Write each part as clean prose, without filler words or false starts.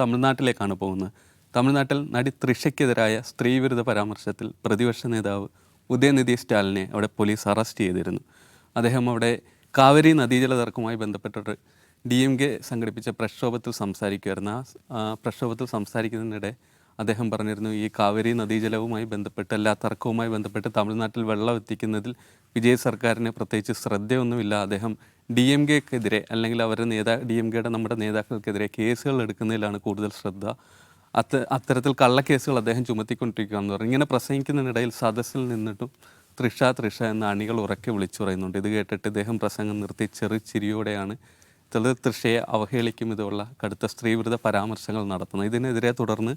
തമിഴ്നാട്ടിലേക്കാണ് പോകുന്നത്. തമിഴ്നാട്ടിൽ നടി തൃഷയ്ക്കെതിരായ സ്ത്രീവിരുദ്ധ പരാമർശത്തിൽ പ്രതിപക്ഷ നേതാവ് ഉദയനിധി സ്റ്റാലിനെ അവിടെ പോലീസ് അറസ്റ്റ് ചെയ്തിരുന്നു. അദ്ദേഹം അവിടെ കാവേരി നദീജല തർക്കവുമായി ബന്ധപ്പെട്ടിട്ട് DMK സംഘടിപ്പിച്ച പ്രക്ഷോഭത്തിൽ സംസാരിക്കുമായിരുന്നു. പ്രക്ഷോഭത്തിൽ സംസാരിക്കുന്നതിനിടെ അദ്ദേഹം പറഞ്ഞിരുന്നു, ഈ കാവേരി നദീജലവുമായി ബന്ധപ്പെട്ട് എല്ലാ തർക്കവുമായി ബന്ധപ്പെട്ട് തമിഴ്നാട്ടിൽ വെള്ളം എത്തിക്കുന്നതിൽ വിജയ് സർക്കാരിന് പ്രത്യേകിച്ച് ശ്രദ്ധയൊന്നുമില്ല. അദ്ദേഹം DMKക്കെതിരെ അല്ലെങ്കിൽ അവരുടെ DMKയുടെ നമ്മുടെ നേതാക്കൾക്കെതിരെ കേസുകൾ എടുക്കുന്നതിലാണ് കൂടുതൽ ശ്രദ്ധ. അത്തരത്തിൽ കള്ളക്കേസുകൾ അദ്ദേഹം ചുമത്തിക്കൊണ്ടിരിക്കുകയാണെന്ന് പറഞ്ഞു. ഇങ്ങനെ പ്രസംഗിക്കുന്നതിനിടയിൽ സദസ്സിൽ നിന്നിട്ടും തൃഷ എന്ന അണികൾ ഉറക്കെ വിളിച്ചു പറയുന്നുണ്ട്. ഇത് കേട്ടിട്ട് ഇദ്ദേഹം പ്രസംഗം നിർത്തി ചെറുചിരിയോടെയാണ് തൃഷയെ അവഹേളിക്കും ഇതുള്ള കടുത്ത സ്ത്രീവിരുദ്ധ പരാമർശങ്ങൾ നടത്തുന്നത്. ഇതിനെതിരെ തുടർന്ന്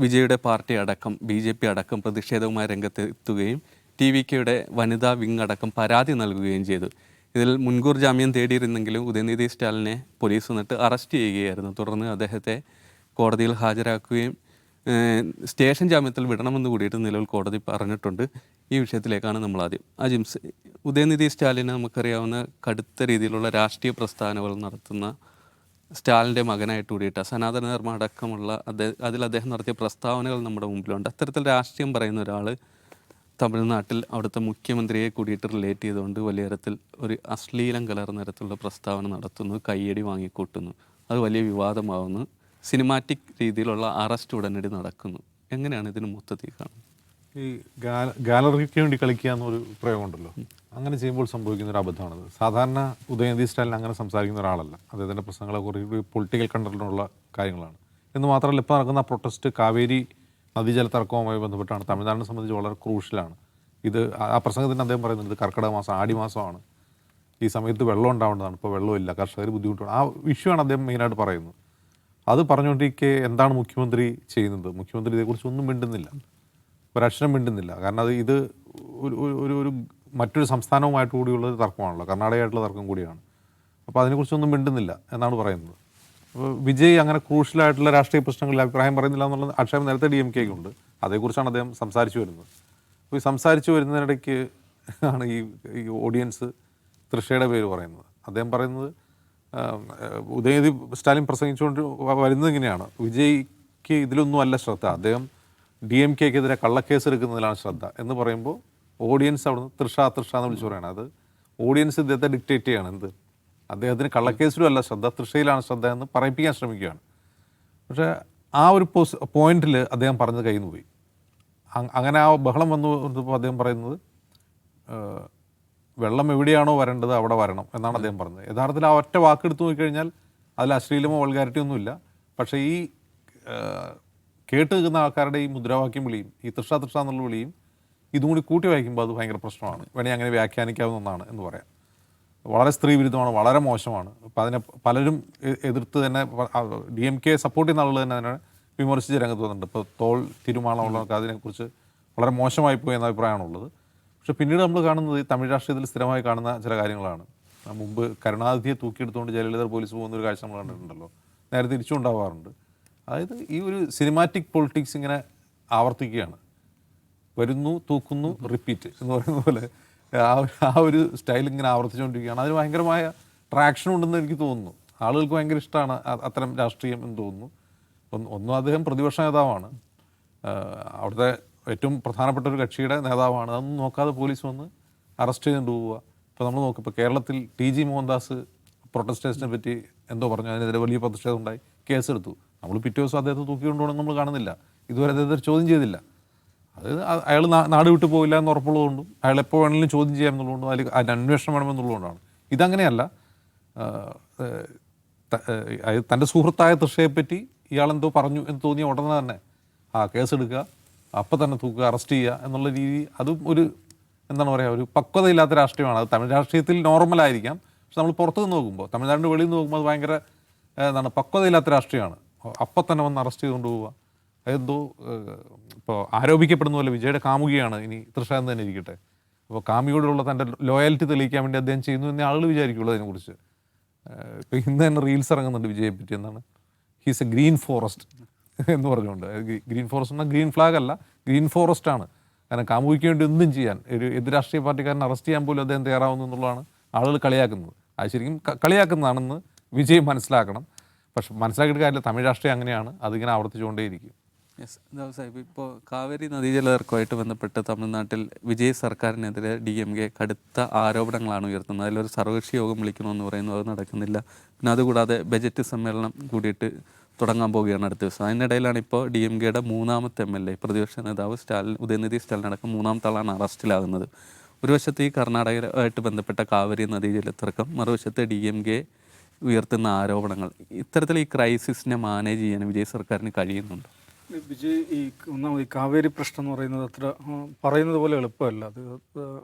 വിജയുടെ പാർട്ടി അടക്കം BJP അടക്കം പ്രതിഷേധവുമായി രംഗത്തെത്തുകയും TVKയുടെ വനിതാ വിങ് അടക്കം പരാതി നൽകുകയും ചെയ്തു. ഇതിൽ മുൻകൂർ ജാമ്യം തേടിയിരുന്നെങ്കിലും ഉദയനിധി സ്റ്റാലിനെ പോലീസ് വന്നിട്ട് അറസ്റ്റ് ചെയ്യുകയായിരുന്നു. തുടർന്ന് അദ്ദേഹത്തെ കോടതിയിൽ ഹാജരാക്കുകയും സ്റ്റേഷൻ ജാമ്യത്തിൽ വിടണമെന്ന് കൂടിയിട്ട് നിലവിൽ കോടതി പറഞ്ഞിട്ടുണ്ട്. ഈ വിഷയത്തിലേക്കാണ് നമ്മൾ ആദ്യം ഉദയനിധി സ്റ്റാലിന് നമുക്കറിയാവുന്ന കടുത്ത രീതിയിലുള്ള രാഷ്ട്രീയ പ്രസ്ഥാനങ്ങൾ നടത്തുന്ന സ്റ്റാലിൻ്റെ മകനായിട്ട് കൂടിയിട്ട് സനാതന ധർമ്മ അടക്കമുള്ള അതിൽ അദ്ദേഹം നടത്തിയ പ്രസ്താവനകൾ നമ്മുടെ മുമ്പിലുണ്ട്. അത്തരത്തിൽ രാഷ്ട്രീയം പറയുന്ന ഒരാൾ തമിഴ്നാട്ടിൽ അവിടുത്തെ മുഖ്യമന്ത്രിയെ കൂടിയിട്ട് റിലേറ്റ് ചെയ്തുകൊണ്ട് വലിയ തരത്തിൽ ഒരു അശ്ലീലം കലർന്ന തരത്തിലുള്ള പ്രസ്താവന നടത്തുന്നു, കയ്യടി വാങ്ങിക്കൂട്ടുന്നു. അത് വലിയ വിവാദമാവുന്നു. സിനിമാറ്റിക് രീതിയിലുള്ള അറസ്റ്റ് ഉടനടി നടക്കുന്നു. എങ്ങനെയാണ് ഇതിന് മൊത്തത്തിൽ കാണുന്നത്? ഈ ഗാലറിക്ക് വേണ്ടി കളിക്കുക എന്നൊരു പ്രയോഗമുണ്ടല്ലോ, അങ്ങനെ ചെയ്യുമ്പോൾ സംഭവിക്കുന്ന ഒരു അബദ്ധമാണത്. സാധാരണ ഉദയനിധി സ്റ്റാലിൻ അങ്ങനെ സംസാരിക്കുന്ന ഒരാളല്ല. അദ്ദേഹത്തിൻ്റെ പ്രശ്നങ്ങളെ കുറിച്ച് പൊളിറ്റിക്കൽ കൺട്രോളിനുള്ള കാര്യങ്ങളാണ്. എന്ന് മാത്രമല്ല, ഇപ്പോൾ നടക്കുന്ന പ്രൊട്ടസ്റ്റ് കാവേരി നദീജല തർക്കവുമായി ബന്ധപ്പെട്ടാണ്. തമിഴ്നാടിനെ സംബന്ധിച്ച് വളരെ ക്രൂഷ്യലാണ് ഇത്. ആ പ്രസംഗത്തിന് അദ്ദേഹം പറയുന്നത് കർക്കിടക മാസം, ആടി മാസമാണ്, ഈ സമയത്ത് വെള്ളം ഉണ്ടാവേണ്ടതാണ്, ഇപ്പോൾ വെള്ളമില്ല, കർഷകർ ബുദ്ധിമുട്ടാണ്. ആ ഇഷ്യൂയാണ് അദ്ദേഹം മെയിനായിട്ട് പറയുന്നത്. അത് പറഞ്ഞുകൊണ്ടിരിക്കെ എന്താണ് മുഖ്യമന്ത്രി ചെയ്യുന്നത്? മുഖ്യമന്ത്രി ഇതേക്കുറിച്ച് ഒന്നും മിണ്ടുന്നില്ല, ഒരക്ഷരം മിണ്ടുന്നില്ല. കാരണം ഇത് ഒരു മറ്റൊരു സംസ്ഥാനവുമായിട്ട് കൂടിയുള്ളൊരു തർക്കമാണല്ലോ, കർണാടകയായിട്ടുള്ള തർക്കം കൂടിയാണ്. അപ്പോൾ അതിനെക്കുറിച്ചൊന്നും മിണ്ടുന്നില്ല എന്നാണ് പറയുന്നത്. അപ്പോൾ വിജയ് അങ്ങനെ ക്രൂഷ്യലായിട്ടുള്ള രാഷ്ട്രീയ പ്രശ്നങ്ങളിൽ അഭിപ്രായം പറയുന്നില്ല എന്നുള്ള ആക്ഷേപം നേരത്തെ DMKക്കുണ്ട്. അതേക്കുറിച്ചാണ് അദ്ദേഹം സംസാരിച്ചു വരുന്നത്. അപ്പോൾ ഈ സംസാരിച്ചു വരുന്നതിനിടയ്ക്ക് ആണ് ഈ ഓഡിയൻസ് തൃഷയുടെ പേര് പറയുന്നത്. അദ്ദേഹം പറയുന്നത് ഉദയനിധി സ്റ്റാലിൻ പ്രസംഗിച്ചുകൊണ്ട് വരുന്നത് ഇങ്ങനെയാണ്: വിജയ്ക്ക് ഇതിലൊന്നും അല്ല ശ്രദ്ധ, അദ്ദേഹം DMKക്കെതിരെ കള്ളക്കേസ് എടുക്കുന്നതിലാണ് ശ്രദ്ധ എന്ന് പറയുമ്പോൾ ഓഡിയൻസ് അവിടുന്ന് തൃഷ എന്ന് വിളിച്ച് പറയണം. അത് ഓഡിയൻസ് ഇദ്ദേഹത്തെ ഡിക്റ്റേറ്റ് ചെയ്യാണ്. എന്ത്, അദ്ദേഹത്തിന് കള്ളക്കേസിലും അല്ല ശ്രദ്ധ, തൃഷയിലാണ് ശ്രദ്ധ എന്ന് പറയിപ്പിക്കാൻ ശ്രമിക്കുകയാണ്. പക്ഷേ ആ ഒരു പോയിന്റിൽ അദ്ദേഹം പറഞ്ഞത് കയ്യിൽ നിന്ന് പോയി. അങ്ങനെ ആ ബഹളം വന്നപ്പോൾ അദ്ദേഹം പറയുന്നത് വെള്ളം എവിടെയാണോ വരേണ്ടത് അവിടെ വരണം എന്നാണ് അദ്ദേഹം പറഞ്ഞത്. യഥാർത്ഥത്തിൽ ആ ഒറ്റ വാക്കെടുത്ത് നോക്കിക്കഴിഞ്ഞാൽ അതിൽ അശ്ലീലമോ വൾഗാരിറ്റി ഒന്നുമില്ല. പക്ഷേ ഈ കേട്ട് നിൽക്കുന്ന ആൾക്കാരുടെ ഈ മുദ്രാവാക്യം വിളിയും ഈ തൃഷ എന്നുള്ള വിളിയും ഇതും കൂടി കൂട്ടി വായിക്കുമ്പോൾ അത് ഭയങ്കര പ്രശ്നമാണ്. വേണമെങ്കിൽ അങ്ങനെ വ്യാഖ്യാനിക്കാവുന്ന ഒന്നാണ് എന്ന് പറയാം. വളരെ സ്ത്രീ വിരുദ്ധമാണ്, വളരെ മോശമാണ്. അപ്പോൾ അതിനെ പലരും എതിർത്ത് തന്നെ DMK സപ്പോർട്ട് ചെയ്യുന്ന ആളുകൾ തന്നെ വിമർശിച്ച് രംഗത്ത് വന്നിട്ടുണ്ട്. ഇപ്പോൾ തോൾ തിരുമാളമുള്ളവർക്ക് അതിനെക്കുറിച്ച് വളരെ മോശമായി പോയി എന്ന അഭിപ്രായമാണുള്ളത്. പക്ഷേ പിന്നീട് നമ്മൾ കാണുന്നത് ഈ തമിഴ് രാഷ്ട്രീയത്തിൽ സ്ഥിരമായി കാണുന്ന ചില കാര്യങ്ങളാണ്. മുമ്പ് കരുണാനിധിയെ തൂക്കിയെടുത്തുകൊണ്ട് ജയലളിത പോലീസ് പോകുന്നൊരു കാഴ്ച നമ്മൾ കണ്ടിട്ടുണ്ടല്ലോ, നേരെ തിരിച്ചുണ്ടാവാറുണ്ട്. അതായത് ഈ ഒരു സിനിമാറ്റിക് പൊളിറ്റിക്സ് ഇങ്ങനെ ആവർത്തിക്കുകയാണ്. വരുന്നു, തൂക്കുന്നു, റിപ്പീറ്റ് എന്ന് പറയുന്ന പോലെ ആ ഒരു സ്റ്റൈൽ ഇങ്ങനെ ആവർത്തിച്ചുകൊണ്ടിരിക്കുകയാണ്. അതിന് ഭയങ്കരമായ ട്രാക്ഷൻ ഉണ്ടെന്ന് എനിക്ക് തോന്നുന്നു. ആളുകൾക്ക് ഭയങ്കര ഇഷ്ടമാണ് അത്തരം രാഷ്ട്രീയം എന്ന് തോന്നുന്നു. ഒന്നും അദ്ദേഹം പ്രതിപക്ഷ നേതാവാണ്, അവിടുത്തെ ഏറ്റവും പ്രധാനപ്പെട്ട ഒരു കക്ഷിയുടെ നേതാവാണ്. അതൊന്നും നോക്കാതെ പോലീസ് വന്ന് അറസ്റ്റ് ചെയ്തുകൊണ്ട് പോവുക. ഇപ്പോൾ നമ്മൾ നോക്കും, ഇപ്പോൾ കേരളത്തിൽ TG മോഹൻദാസ് പ്രൊട്ടസ്റ്റേഴ്സിനെ പറ്റി എന്തോ പറഞ്ഞു, അതിനെതിരെ വലിയ പ്രതിഷേധം ഉണ്ടായി, കേസെടുത്തു. നമ്മൾ പിറ്റേ ദിവസം അദ്ദേഹത്തെ തൂക്കിക്കൊണ്ടുപോകണം നമ്മൾ കാണുന്നില്ല. ഇതുവരെ അദ്ദേഹത്തെ ചോദ്യം ചെയ്തില്ല. അത് അയാൾ നാട് വിട്ടു പോകില്ല എന്ന് ഉറപ്പുള്ളതുകൊണ്ടും അയാൾ എപ്പോൾ വേണമെങ്കിലും ചോദ്യം ചെയ്യാം എന്നുള്ളതുകൊണ്ടും അതിൽ അന്വേഷണം വേണമെന്നുള്ളതുകൊണ്ടാണ്. ഇതങ്ങനെയല്ല. തൻ്റെ സുഹൃത്തായ തൃഷയെപ്പറ്റി ഇയാളെന്തോ പറഞ്ഞു എന്ന് തോന്നിയ ഉടനെ തന്നെ കേസെടുക്കുക, അപ്പം തന്നെ തൂക്കുക, അറസ്റ്റ് ചെയ്യുക എന്നുള്ള രീതി, അതും ഒരു എന്താണ് പറയുക, ഒരു പക്വതയില്ലാത്ത രാഷ്ട്രീയമാണ്. അത് തമിഴ് രാഷ്ട്രീയത്തിൽ നോർമലായിരിക്കാം. പക്ഷെ നമ്മൾ പുറത്തു നിന്ന് നോക്കുമ്പോൾ, തമിഴ്നാടിൻ്റെ വെളിയിൽ നിന്ന് നോക്കുമ്പോൾ അത് ഭയങ്കര പക്വതയില്ലാത്ത രാഷ്ട്രീയമാണ്. അപ്പം തന്നെ വന്ന് അറസ്റ്റ് ചെയ്തുകൊണ്ട് പോവുക. അതെന്തോ ഇപ്പോൾ ആരോപിക്കപ്പെടുന്ന പോലെ വിജയുടെ കാമുകിയാണ് ഇനി തൃഷ എന്ന് തന്നെ ഇരിക്കട്ടെ. അപ്പോൾ കാമുകിയോടുള്ള തൻ്റെ ലോയാലിറ്റി തെളിയിക്കാൻ വേണ്ടി അദ്ദേഹം ചെയ്യുന്നു എന്നേ ആളുകൾ വിചാരിക്കുള്ളൂ അതിനെക്കുറിച്ച്. ഇപ്പോൾ ഇന്ന് തന്നെ റീൽസ് ഇറങ്ങുന്നുണ്ട് വിജയെ പറ്റി. എന്താണ്, ഹീസ് എ ഗ്രീൻ ഫോറസ്റ്റ് എന്ന് പറഞ്ഞുകൊണ്ട്. ഗ്രീൻ ഫോറസ്റ്റ് എന്നാൽ ഗ്രീൻ ഫ്ലാഗ് അല്ല, ഗ്രീൻ ഫോറസ്റ്റ് ആണ്. കാരണം കാമുകിക്ക് വേണ്ടി ഒന്നും ചെയ്യാൻ, ഒരു എതിർ രാഷ്ട്രീയ പാർട്ടിക്കാരനെ അറസ്റ്റ് ചെയ്യാൻ പോലും അദ്ദേഹം തയ്യാറാവുന്നു എന്നുള്ളതാണ് ആളുകൾ കളിയാക്കുന്നത്. അത് ശരിക്കും കളിയാക്കുന്നതാണെന്ന് വിജയ് മനസ്സിലാക്കണം. പക്ഷെ മനസ്സിലാക്കിയിട്ട് കാര്യമില്ല, തമിഴ് രാഷ്ട്രീയം അങ്ങനെയാണ്, അതിങ്ങനെ ആവർത്തിച്ചുകൊണ്ടേയിരിക്കും. യെസ്, ദാവ് സാഹിബ്, ഇപ്പോൾ കാവേരി നദീജലതർക്കമായിട്ട് ബന്ധപ്പെട്ട് തമിഴ്നാട്ടിൽ വിജയ് സർക്കാരിനെതിരെ DMK കടുത്ത ആരോപണങ്ങളാണ് ഉയർത്തുന്നത്. അതിലൊരു സർവകക്ഷി യോഗം വിളിക്കണമെന്ന് പറയുന്നു, അത് നടക്കുന്നില്ല. പിന്നെ അതുകൂടാതെ ബജറ്റ് സമ്മേളനം കൂടിയിട്ട് തുടങ്ങാൻ പോവുകയാണ് അടുത്ത ദിവസം. അതിനിടയിലാണ് ഇപ്പോൾ DMKയുടെ മൂന്നാമത്തെ MLA, പ്രതിപക്ഷ നേതാവ് സ്റ്റാലിൻ, ഉദയനിധി സ്റ്റാലിൻ അടക്കം മൂന്നാമത്തെ ആളാണ് അറസ്റ്റിലാകുന്നത്. ഒരു വശത്ത് ഈ കർണാടകയുമായിട്ട് ബന്ധപ്പെട്ട കാവേരി നദീജലതർക്കം, മറുവശത്ത് DMK ഉയർത്തുന്ന ആരോപണങ്ങൾ. ഇത്തരത്തിൽ ഈ ക്രൈസിസിനെ മാനേജ് ചെയ്യാൻ വിജയ് സർക്കാരിന് കഴിയുന്നുണ്ട്? വിജയ് ഈ കാവേരി പ്രശ്നം എന്ന് പറയുന്നത് അത്ര പറയുന്നത് പോലെ എളുപ്പമല്ല. അത്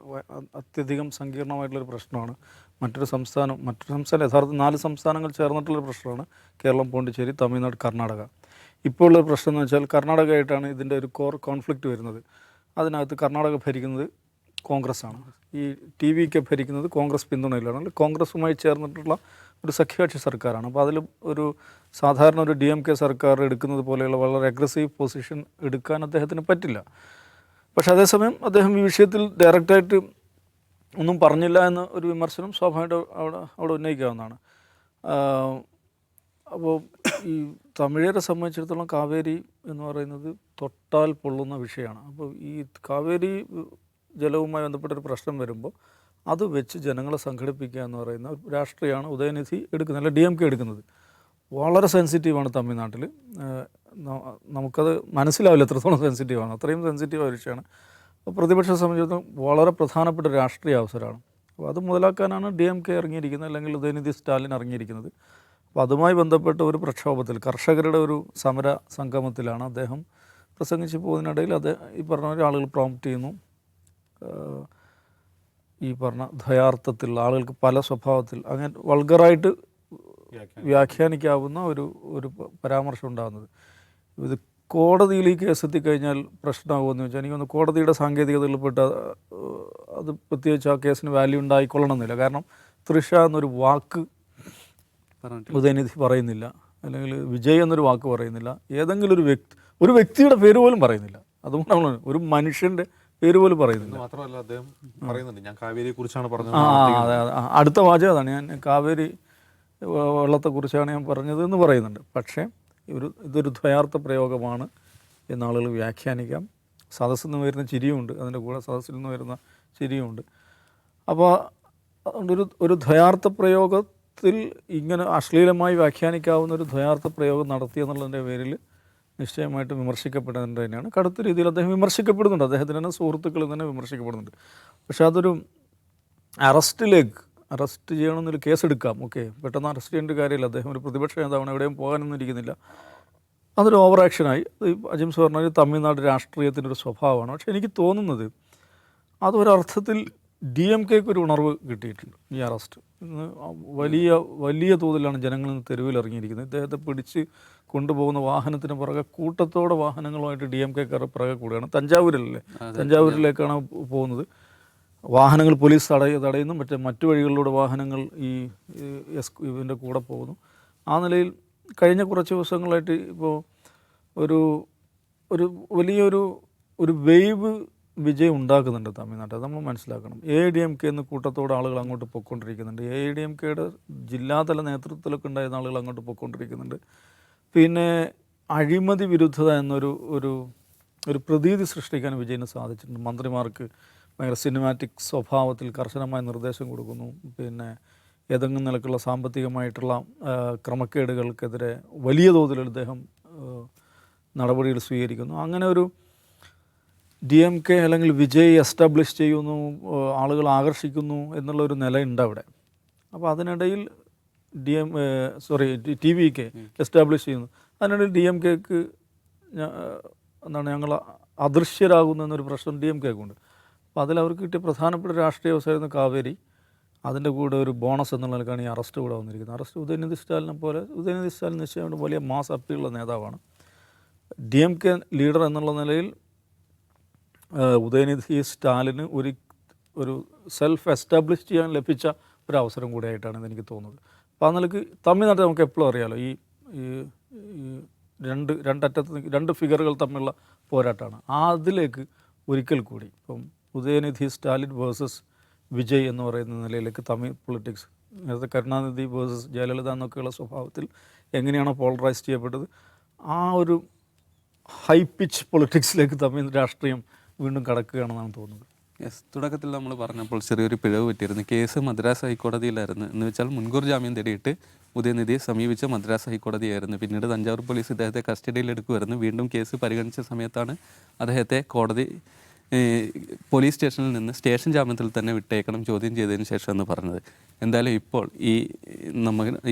അത്യധികം സങ്കീർണമായിട്ടുള്ളൊരു പ്രശ്നമാണ്. മറ്റൊരു സംസ്ഥാനം യഥാർത്ഥത്തിൽ 4 സംസ്ഥാനങ്ങൾ ചേർന്നിട്ടുള്ളൊരു പ്രശ്നമാണ്. കേരളം, പോണ്ടിച്ചേരി, തമിഴ്നാട്, കർണാടക. ഇപ്പോൾ ഉള്ള പ്രശ്നം എന്ന് വെച്ചാൽ കർണാടകയായിട്ടാണ് ഇതിൻ്റെ ഒരു കോർ കോൺഫ്ലിക്റ്റ് വരുന്നത്. അതിനകത്ത് കർണാടക ഭരിക്കുന്നത് കോൺഗ്രസ് ആണ്. ഈ TVK ഭരിക്കുന്നത് കോൺഗ്രസ് പിന്തുണയിലാണ്. കോൺഗ്രസുമായി ചേർന്നിട്ടുള്ള ഒരു സഖ്യകക്ഷി സർക്കാരാണ്. അപ്പോൾ അതിൽ ഒരു സാധാരണ ഒരു DMK സർക്കാർ എടുക്കുന്നത് പോലെയുള്ള വളരെ അഗ്രസീവ് പൊസിഷൻ എടുക്കാൻ അദ്ദേഹത്തിന് പറ്റില്ല. പക്ഷേ അതേസമയം അദ്ദേഹം ഈ വിഷയത്തിൽ ഡയറക്റ്റായിട്ട് ഒന്നും പറഞ്ഞില്ല എന്ന ഒരു വിമർശനം സ്വാഭാവികമായിട്ട് അവിടെ ഉന്നയിക്കാവുന്നതാണ്. അപ്പോൾ ഈ തമിഴരെ സംബന്ധിച്ചിടത്തോളം കാവേരി എന്ന് പറയുന്നത് തൊട്ടാൽ പൊള്ളുന്ന വിഷയമാണ്. അപ്പോൾ ഈ കാവേരി ജലവുമായി ബന്ധപ്പെട്ടൊരു പ്രശ്നം വരുമ്പോൾ അത് വെച്ച് ജനങ്ങളെ സംഘടിപ്പിക്കുക എന്ന് പറയുന്ന രാഷ്ട്രീയമാണ് ഉദയനിധി എടുക്കുന്നത്, അല്ല DMK എടുക്കുന്നത്. വളരെ സെൻസിറ്റീവാണ് തമിഴ്നാട്ടിൽ. നമുക്കത് മനസ്സിലാവില്ല എത്രത്തോളം സെൻസിറ്റീവാണ്, അത്രയും സെൻസിറ്റീവായ വിഷയമാണ്. അപ്പോൾ പ്രതിപക്ഷത്തെ സംബന്ധിച്ചിടത്തോളം വളരെ പ്രധാനപ്പെട്ട രാഷ്ട്രീയ അവസരമാണ്. അപ്പോൾ അത് മുതലാക്കാനാണ് DMK ഇറങ്ങിയിരിക്കുന്നത്, അല്ലെങ്കിൽ ഉദയനിധി സ്റ്റാലിൻ ഇറങ്ങിയിരിക്കുന്നത്. അപ്പോൾ അതുമായി ബന്ധപ്പെട്ട ഒരു പ്രക്ഷോഭത്തിൽ, കർഷകരുടെ ഒരു സമര സംഗമത്തിലാണ് അദ്ദേഹം പ്രസംഗിച്ച് പോകുന്നതിനിടയിൽ ഈ പറഞ്ഞ ആളുകൾ പ്രോംപ്റ്റ് ചെയ്യുന്നു. ഈ പറഞ്ഞ ദ്വയാർത്ഥത്തിൽ ആളുകൾക്ക് പല സ്വഭാവത്തിൽ അങ്ങനെ വൾഗറായിട്ട് വ്യാഖ്യാനിക്കാവുന്ന ഒരു പരാമർശം ഉണ്ടാകുന്നത്. ഇത് കോടതിയിൽ ഈ കേസ് എത്തിക്കഴിഞ്ഞാൽ പ്രശ്നമാകുമെന്ന് വെച്ചാൽ എനിക്കൊന്ന് കോടതിയുടെ സാങ്കേതികതയിൽപ്പെട്ട അത് പ്രത്യേകിച്ച് ആ കേസിന് വാല്യൂ ഉണ്ടായിക്കൊള്ളണമെന്നില്ല. കാരണം തൃഷ എന്നൊരു വാക്ക് ഉദയനിധി പറയുന്നില്ല, അല്ലെങ്കിൽ വിജയ് എന്നൊരു വാക്ക് പറയുന്നില്ല, ഏതെങ്കിലും ഒരു വ്യക്തിയുടെ പേര് പോലും പറയുന്നില്ല. അതുകൊണ്ടാണ് ഒരു മനുഷ്യൻ്റെ പേര് പോലും പറയുന്നില്ല. മാത്രമല്ല അദ്ദേഹം പറയുന്നുണ്ട്, ഞാൻ കാവേരിയെ കുറിച്ചാണ് പറഞ്ഞത്. അതെ, അടുത്ത വാചകം അതാണ്, ഞാൻ കാവേരി വെള്ളത്തെക്കുറിച്ചാണ് ഞാൻ പറഞ്ഞത് എന്ന് പറയുന്നുണ്ട്. പക്ഷേ ഇതൊരു ദ്വയാർത്ഥ പ്രയോഗമാണ് എന്ന് ആളുകൾ വ്യാഖ്യാനിക്കാം. സദസ്സിൽ നിന്ന് വരുന്ന ചിരിയുമുണ്ട്, അതിൻ്റെ കൂടെ സദസ്സിൽ നിന്ന് വരുന്ന ചിരിയുമുണ്ട്. അപ്പോൾ അതുകൊണ്ട് ഒരു ദ്വയാർത്ഥ പ്രയോഗത്തിൽ ഇങ്ങനെ അശ്ലീലമായി വ്യാഖ്യാനിക്കാവുന്ന ഒരു ദ്വയാർത്ഥ പ്രയോഗം നടത്തി എന്നുള്ളതിൻ്റെ പേരിൽ നിശ്ചയമായിട്ട് വിമർശിക്കപ്പെടേണ്ടത് തന്നെയാണ്. കടുത്ത രീതിയിൽ അദ്ദേഹം വിമർശിക്കപ്പെടുന്നുണ്ട്, അദ്ദേഹത്തിന് തന്നെ സുഹൃത്തുക്കളിൽ തന്നെ വിമർശിക്കപ്പെടുന്നുണ്ട്. പക്ഷേ അതൊരു അറസ്റ്റ് ചെയ്യണമെന്നൊരു കേസെടുക്കാം, ഓക്കെ, പെട്ടെന്ന് അറസ്റ്റ് ചെയ്യേണ്ട കാര്യമില്ല. അദ്ദേഹം ഒരു പ്രതിപക്ഷ നേതാവാണ്, എവിടെയും പോകാനൊന്നും ഇരിക്കുന്നില്ല. അതൊരു ഓവർ ആക്ഷനായി. അജിംസ് പറഞ്ഞാൽ തമിഴ്നാട് രാഷ്ട്രീയത്തിൻ്റെ ഒരു സ്വഭാവമാണ്. പക്ഷേ എനിക്ക് തോന്നുന്നത് അതൊരർത്ഥത്തിൽ DMKക്ക് ഒരു ഉണർവ് കിട്ടിയിട്ടുണ്ട് ഈ അറസ്റ്റ്. ഇന്ന് വലിയ തോതിലാണ് ജനങ്ങൾ ഇന്ന് തെരുവിൽ ഇറങ്ങിയിരിക്കുന്നത്. ഇദ്ദേഹത്തെ പിടിച്ച് കൊണ്ടുപോകുന്ന വാഹനത്തിന് പുറകെ കൂട്ടത്തോടെ വാഹനങ്ങളുമായിട്ട് DMKക്കാർ പുറകെ കൂടുകയാണ്. തഞ്ചാവൂരിലേക്കാണ് പോകുന്നത്. വാഹനങ്ങൾ പോലീസ് തടയുന്നു, മറ്റു വഴികളിലൂടെ വാഹനങ്ങൾ ഇതിൻ്റെ കൂടെ പോകുന്നു. ആ നിലയിൽ കഴിഞ്ഞ കുറച്ച് ദിവസങ്ങളായിട്ട് ഇപ്പോൾ ഒരു വലിയൊരു വേവ് വിജയം ഉണ്ടാക്കുന്നുണ്ട് തമിഴ്നാട്ടിൽ. അത് നമ്മൾ മനസ്സിലാക്കണം. AIDMK എന്ന് കൂട്ടത്തോടെ ആളുകൾ അങ്ങോട്ട് പൊയ്ക്കൊണ്ടിരിക്കുന്നുണ്ട്. AIDMKയുടെ ജില്ലാതല നേതൃത്വത്തിലൊക്കെ ഉണ്ടായിരുന്ന ആളുകൾ അങ്ങോട്ട് പൊയ്ക്കൊണ്ടിരിക്കുന്നുണ്ട്. പിന്നെ അഴിമതി വിരുദ്ധത ഒരു പ്രതീതി സൃഷ്ടിക്കാൻ വിജയന് സാധിച്ചിട്ടുണ്ട്. മന്ത്രിമാർക്ക് ഭയങ്കര സിനിമാറ്റിക് സ്വഭാവത്തിൽ കർശനമായ നിർദ്ദേശം കൊടുക്കുന്നു. പിന്നെ ഏതെങ്കിലും നിലക്കുള്ള സാമ്പത്തികമായിട്ടുള്ള ക്രമക്കേടുകൾക്കെതിരെ വലിയ തോതിൽ അദ്ദേഹം നടപടികൾ സ്വീകരിക്കുന്നു. അങ്ങനെ ഒരു DMK അല്ലെങ്കിൽ വിജയ് എസ്റ്റാബ്ലിഷ് ചെയ്യുന്നു, ആളുകൾ ആകർഷിക്കുന്നു എന്നുള്ളൊരു നിലയുണ്ട് അവിടെ. അപ്പോൾ അതിനിടയിൽ TVK എസ്റ്റാബ്ലിഷ് ചെയ്യുന്നു. അതിനിടയിൽ DMKക്ക് ഞങ്ങൾ അദൃശ്യരാകുന്നു എന്നൊരു പ്രശ്നം DMKക്കുണ്ട്. അപ്പോൾ അതിലവർക്ക് കിട്ടിയ പ്രധാനപ്പെട്ട രാഷ്ട്രീയ അവസരമായിരുന്നു കാവേരി. അതിൻ്റെ കൂടെ ഒരു ബോണസ് എന്നുള്ള നിലക്കാണ് ഈ അറസ്റ്റ് കൂടെ വന്നിരിക്കുന്നത്. അറസ്റ്റ് ഉദയനിധി സ്റ്റാലിൻ നിശ്ചയമായിട്ടും വലിയ മാസ് അപ്പീലുള്ള നേതാവാണ്. DMK ലീഡർ എന്നുള്ള നിലയിൽ ഉദയനിധി സ്റ്റാലിന് ഒരു സെൽഫ് എസ്റ്റാബ്ലിഷ് ചെയ്യാൻ ലഭിച്ച ഒരു അവസരം കൂടിയായിട്ടാണ് ഇതെനിക്ക് തോന്നുന്നത്. അപ്പോൾ ആ നിലയ്ക്ക് തമിഴ്നാട്ടിൽ നമുക്ക് എപ്പോഴും അറിയാമല്ലോ, ഈ രണ്ടറ്റത്ത് രണ്ട് ഫിഗറുകൾ തമ്മിലുള്ള പോരാട്ടമാണ്. അതിലേക്ക് ഒരിക്കൽ കൂടി ഇപ്പം ഉദയനിധി സ്റ്റാലിൻ വേഴ്സസ് വിജയ് എന്ന് പറയുന്ന നിലയിലേക്ക് തമിഴ് പൊളിറ്റിക്സ് നേരത്തെ കരുണാനിധി വേഴ്സസ് ജയലളിത എന്നൊക്കെയുള്ള സ്വഭാവത്തിൽ എങ്ങനെയാണോ പോളറൈസ് ചെയ്യപ്പെട്ടത്, ആ ഒരു ഹൈ പിച്ച് പൊളിറ്റിക്സിലേക്ക് തമിഴ് രാഷ്ട്രീയം വീണ്ടും കടക്കുകയാണെന്നാണ് തോന്നുന്നത്. യെസ്, തുടക്കത്തിൽ നമ്മൾ പറഞ്ഞപ്പോൾ ചെറിയൊരു പിഴവ് പറ്റിയിരുന്നു. കേസ് മദ്രാസ് ഹൈക്കോടതിയിലായിരുന്നു. എന്ന് വെച്ചാൽ മുൻകൂർ ജാമ്യം തേടിയിട്ട് ഉദയനിധിയെ സമീപിച്ച മദ്രാസ് ഹൈക്കോടതിയായിരുന്നു. പിന്നീട് തഞ്ചാവൂർ പോലീസ് ഇദ്ദേഹത്തെ കസ്റ്റഡിയിലെടുക്കുമായിരുന്നു. വീണ്ടും കേസ് പരിഗണിച്ച സമയത്താണ് അദ്ദേഹത്തെ കോടതി പോലീസ് സ്റ്റേഷനിൽ നിന്ന് സ്റ്റേഷൻ ജാമ്യത്തിൽ തന്നെ വിട്ടേക്കണം ചോദ്യം ചെയ്തതിന് ശേഷം എന്ന് പറഞ്ഞത്. എന്തായാലും ഇപ്പോൾ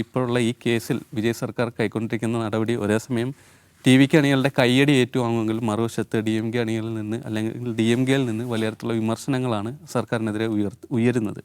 ഇപ്പോഴുള്ള ഈ കേസിൽ വിജയ് സർക്കാർ കൈക്കൊണ്ടിരിക്കുന്ന നടപടി ഒരേ സമയം TV അണികളുടെ കയ്യടി ഏറ്റുവാങ്ങുമെങ്കിൽ മറുവശത്ത് DMK അണികളിൽ നിന്ന് അല്ലെങ്കിൽ DMKയിൽ നിന്ന് വലിയ തരത്തിലുള്ള വിമർശനങ്ങളാണ് സർക്കാരിനെതിരെ ഉയരുന്നത്.